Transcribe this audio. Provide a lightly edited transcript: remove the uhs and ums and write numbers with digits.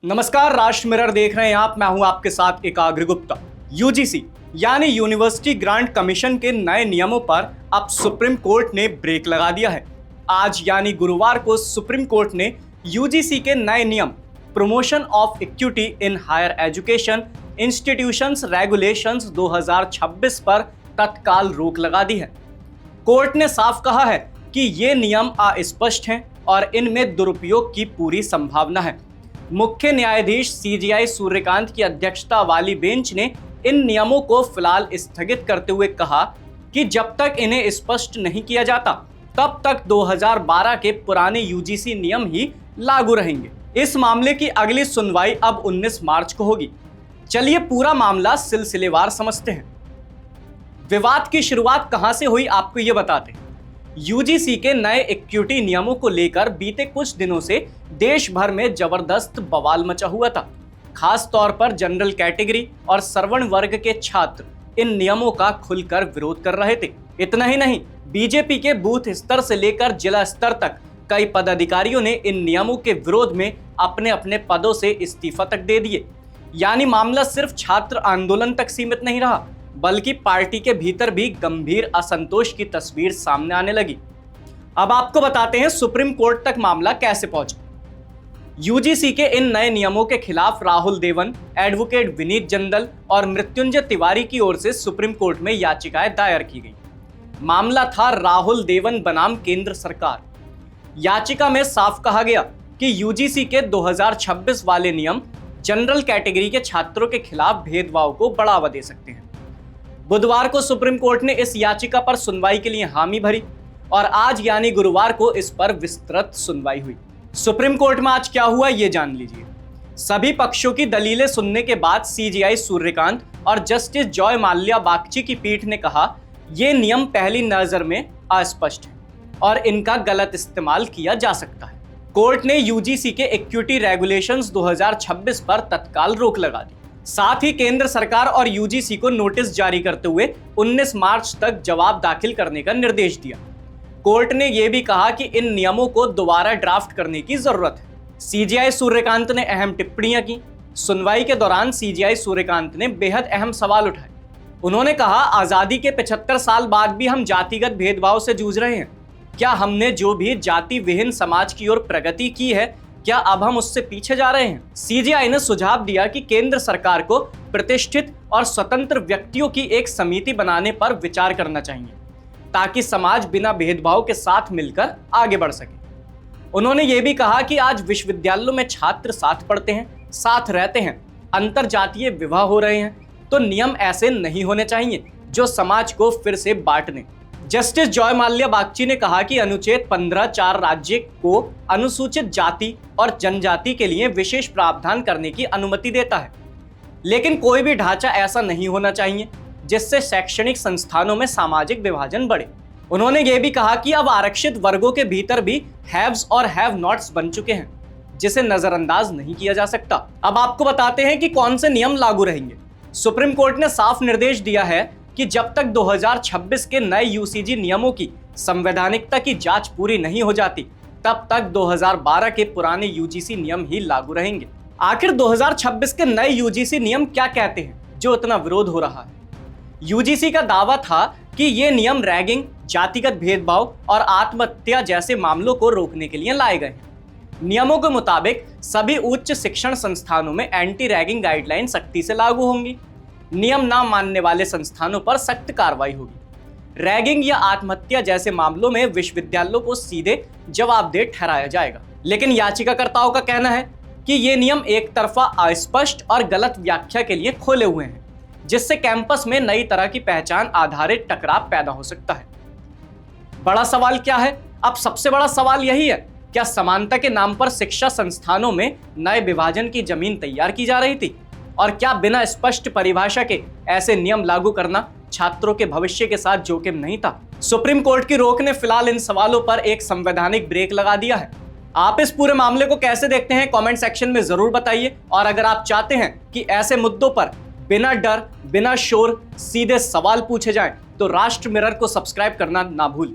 नमस्कार, राष्ट्र मिरर देख रहे हैं आप। मैं हूं आपके साथ एकाग्र गुप्ता। यूजीसी यानी यूनिवर्सिटी ग्रांट कमीशन के नए नियमों पर अब सुप्रीम कोर्ट ने ब्रेक लगा दिया है। आज यानी गुरुवार को सुप्रीम कोर्ट ने यूजीसी के नए नियम promotion of equity in higher education institutions regulations 2026 पर तत्काल रोक लगा दी है। कोर्ट ने साफ कहा है कि ये नियम अस्पष्ट हैं और इनमें दुरुपयोग की पूरी संभावना है। मुख्य न्यायाधीश सीजेआई सूर्यकांत की अध्यक्षता वाली बेंच ने इन नियमों को फिलहाल स्थगित करते हुए कहा कि जब तक इन्हें स्पष्ट नहीं किया जाता तब तक 2012 के पुराने यूजीसी नियम ही लागू रहेंगे। इस मामले की अगली सुनवाई अब 19 मार्च को होगी। चलिए पूरा मामला सिलसिलेवार समझते हैं। विवाद की शुरुआत कहां से हुई, आपको ये बताते हैं। यूजीसी के नए इक्विटी नियमों को लेकर बीते कुछ दिनों से देश भर में जबरदस्त बवाल मचा हुआ था। खास तौर पर जनरल कैटेगरी और सवर्ण वर्ग के छात्र इन नियमों का खुलकर विरोध कर रहे थे। इतना ही नहीं, बीजेपी के बूथ स्तर से लेकर जिला स्तर तक कई पदाधिकारियों ने इन नियमों के विरोध में अपने अपने पदों से इस्तीफा तक दे दिए। यानी मामला सिर्फ छात्र आंदोलन तक सीमित नहीं रहा, बल्कि पार्टी के भीतर भी गंभीर असंतोष की तस्वीर सामने आने लगी। अब आपको बताते हैं सुप्रीम कोर्ट तक मामला कैसे पहुंचा। यूजीसी के इन नए नियमों के खिलाफ राहुल देवन, एडवोकेट विनीत जंदल और मृत्युंजय तिवारी की ओर से सुप्रीम कोर्ट में याचिकाएं दायर की गई। मामला था राहुल देवन बनाम केंद्र सरकार। याचिका में साफ कहा गया कि यूजीसी के 2026 वाले नियम जनरल कैटेगरी के छात्रों के खिलाफ भेदभाव को बढ़ावा दे सकते हैं। बुधवार को सुप्रीम कोर्ट ने इस याचिका पर सुनवाई के लिए हामी भरी और आज यानी गुरुवार को इस पर विस्तृत सुनवाई हुई। सुप्रीम कोर्ट में आज क्या हुआ, ये जान लीजिए। सभी पक्षों की दलीलें सुनने के बाद सीजेआई सूर्यकांत और जस्टिस जॉय माल्या बागची की पीठ ने कहा ये नियम पहली नजर में अस्पष्ट है और इनका गलत इस्तेमाल किया जा सकता है। कोर्ट ने यूजीसी के इक्विटी रेगुलेशंस 2026 पर तत्काल रोक लगा दी। साथ ही केंद्र सरकार और यूजीसी को नोटिस जारी करते हुए 19 मार्च तक जवाब दाखिल करने का निर्देश दिया। कोर्ट ने यह भी कहा कि इन नियमों को दोबारा ड्राफ्ट करने की जरूरत है। सीजेआई सूर्यकांत ने अहम टिप्पणियां की। सुनवाई के दौरान सीजेआई सूर्यकांत ने बेहद अहम सवाल उठाए। उन्होंने कहा, आजादी के 75 साल बाद भी हम जातिगत भेदभाव से जूझ रहे हैं। क्या हमने जो भी जाति विहीन समाज की ओर प्रगति की है, क्या अब हम उससे पीछे जा रहे हैं? सीजेआई ने सुझाव दिया कि केंद्र सरकार को प्रतिष्ठित और स्वतंत्र व्यक्तियों की एक समिति बनाने पर विचार करना चाहिए ताकि समाज बिना भेदभाव के साथ मिलकर आगे बढ़ सके। उन्होंने ये भी कहा कि आज विश्वविद्यालयों में छात्र साथ पढ़ते हैं, साथ रहते हैं, अंतर जातीय विवाह हो रहे हैं, तो नियम ऐसे नहीं होने चाहिए जो समाज को फिर से बांट दें। जस्टिस जॉय माल्या बागची ने कहा कि अनुच्छेद 15(4) राज्य को अनुसूचित जाति और जनजाति के लिए विशेष प्रावधान करने की अनुमति देता है, लेकिन कोई भी ढांचा ऐसा नहीं होना चाहिए जिससे शैक्षणिक संस्थानों में सामाजिक विभाजन बढ़े। उन्होंने ये भी कहा कि अब आरक्षित वर्गों के भीतर भी हैव्स और हैव नॉट्स बन चुके हैं जिसे नजरअंदाज नहीं किया जा सकता। अब आपको बताते हैं कि कौन से नियम लागू रहेंगे। सुप्रीम कोर्ट ने साफ निर्देश दिया है कि जब तक 2026 के नए यूजीसी नियमों की संवैधानिकता की जांच पूरी नहीं हो जाती तब तक 2012 के पुराने यूजीसी नियम ही लागू रहेंगे। आखिर 2026 के नए यूजीसी नियम क्या कहते हैं जो इतना विरोध हो रहा है? यूजीसी का दावा था कि ये नियम रैगिंग, जातिगत भेदभाव और आत्महत्या जैसे मामलों को रोकने के लिए लाए गए हैं। नियमों के मुताबिक सभी उच्च शिक्षण संस्थानों में एंटी रैगिंग गाइडलाइन सख्ती से लागू होंगी। नियम ना मानने वाले संस्थानों पर सख्त कार्रवाई होगी। रैगिंग या आत्महत्या जैसे मामलों में विश्वविद्यालयों को सीधे जवाबदेह ठहराया जाएगा। लेकिन याचिकाकर्ताओं का कहना है कि ये नियम एक तरफा, अस्पष्ट और गलत व्याख्या के लिए खोले हुए हैं, जिससे कैंपस में नई तरह की पहचान आधारित टकराव पैदा हो सकता है। बड़ा सवाल क्या है? अब सबसे बड़ा सवाल यही है, क्या समानता के नाम पर शिक्षा संस्थानों में नए विभाजन की जमीन तैयार की जा रही थी? और क्या बिना स्पष्ट परिभाषा के ऐसे नियम लागू करना छात्रों के भविष्य के साथ जोखिम नहीं था? सुप्रीम कोर्ट की रोक ने फिलहाल इन सवालों पर एक संवैधानिक ब्रेक लगा दिया है। आप इस पूरे मामले को कैसे देखते हैं, कमेंट सेक्शन में जरूर बताइए। और अगर आप चाहते हैं कि ऐसे मुद्दों पर बिना डर, बिना शोर सीधे सवाल पूछे जाएं, तो राष्ट्र मिरर को सब्सक्राइब करना ना भूलें।